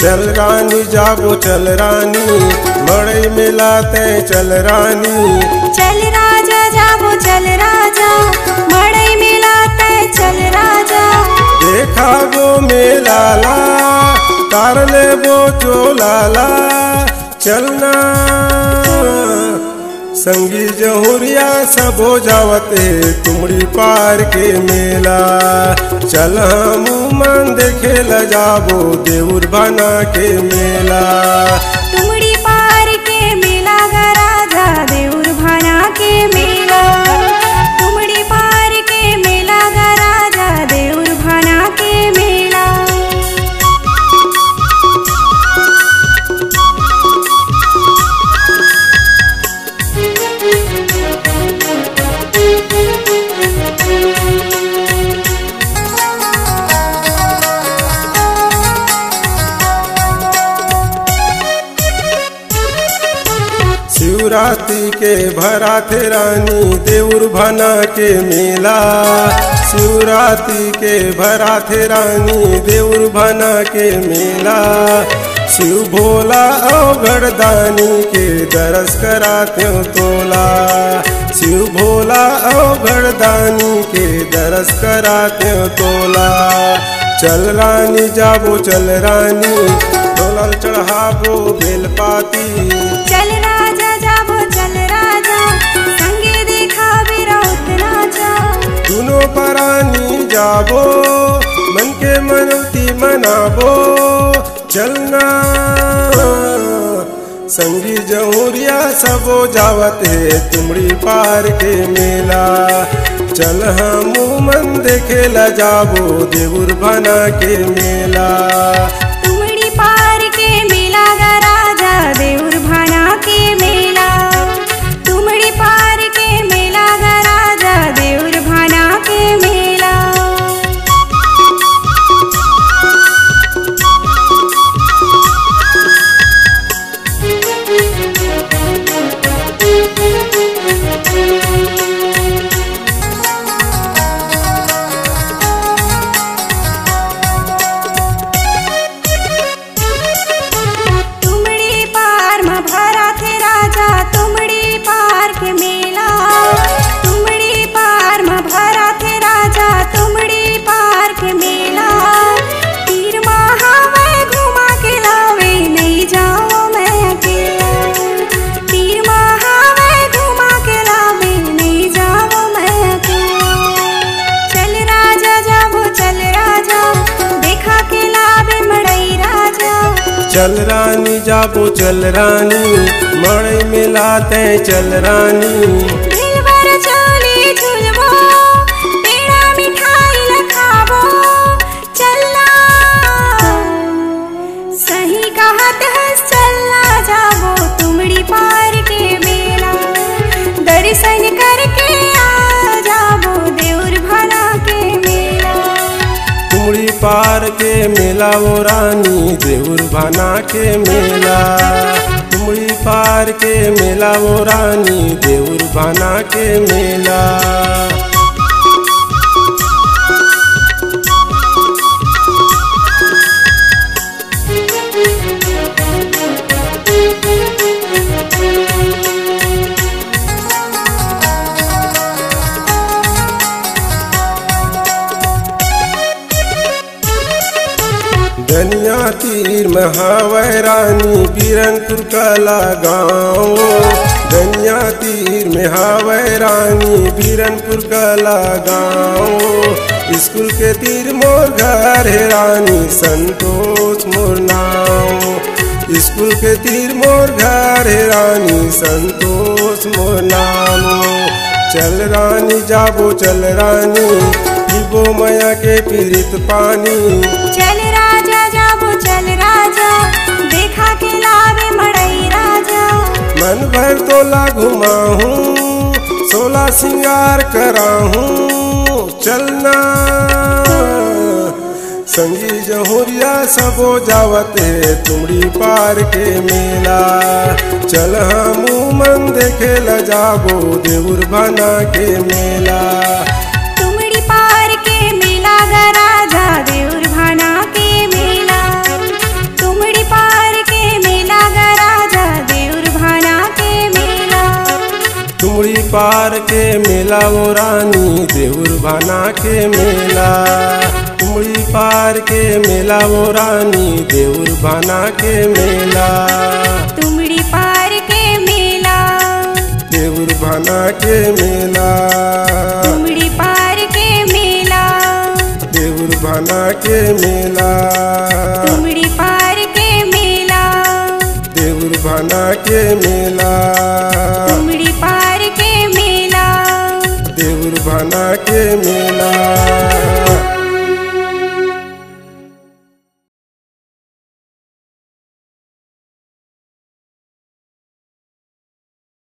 चल रानी जाबो चल रानी, मड़ई मिलाते चल रानी। चल राजा जाबो चल राजा, मड़ई मिलाते चल राजा। देखा गो मेलाला, तार ले वो चोलाला। चलना संगी जहुरिया सबो जावते तुमड़ी पार के मेला। चल हम मन देखे ल जाबो देउर भाना के मेला। तुमड़ी पार के मेला गा राजा, देउर भाना के मेला। तुमड़ी पार के मेला गा राजा, देउर भाना के मेला। शिवरात्रि के भरा थे रानी देउर भाना के मेला। शिवरात्रि के भरा थे रानी देउर भाना के मेला। शिव भोला अवघड़दानी के दरस कराते हो तोला। शिव भोला अवघड़दानी के दरस कराते हो तोला। चल रानी जाबो चल रानी, तोला चढ़ाबो बेलपाती। चल राजा जाबो चल राजा, संगे देखा बिरौत नाचा। दुनो परानी जाबो, मन के मनौती मनाबो। चलना संगी जहुरिया सबो जावत है तुमड़ी पार के मेला। चल हम मन देखे ल जाबो देउर भाना के मेला। तुमड़ी पार के मेला गा राजा, देउर भाना के मेला। तुमड़ी पार के मेला गा राजा, देउर भाना के मेला। चल रानी जाबो चल रानी, मड़ई मिलाते चल रानी। दिलबर चोली झुलबो, पेड़ा मिठाई लखाबो। चलना सही कहत है, चलना जाबो तुमड़ी पार के मेला। दर्शन करके आ जाबो देउर भाना के मेला। तुमड़ी पार के मेला वो रानी देउर भाना के मेला। तुमड़ी पार के मेला वो रानी देउर भाना के मेला। धनिया तीर महावै रानी बीरनपुर कला गाँव। धनिया तीर में हावै रानी बीरनपुर कला गाँव। स्कूल के तीर मोर घर है रानी संतोष मोर नाम। स्कूल के तीर मोर घर है रानी संतोष मोर नाम। चल रानी जाबो चल रानी, पीबो मैया के पीरित पानी। चल राजा जाबो चल राजा, देखा के लावे मड़ई राजा। मन भर तोला घुमाहूँ, सोला सिंगार कराहूँ। चलना संगी जहुरिया सबो जावते तुमड़ी पार के मेला। चल हम मन देखे ल जाबो देउर भाना के मेला। तुमड़ी पार के मेला गा राजा, देउर भाना के मेला। तुमड़ी मेला वो रानी देउर भाना के मेला। तुमड़ी पार के मेला वो रानी देउर भाना के मेला। तुमड़ी पार के मेला देउर भाना के मेला। तुमड़ी पार के मेला देउर भाना के मेला। तुमड़ी पार के मेला देउर भाना के मेला। तुमड़ी पार के मेला देउर भाना के मेला।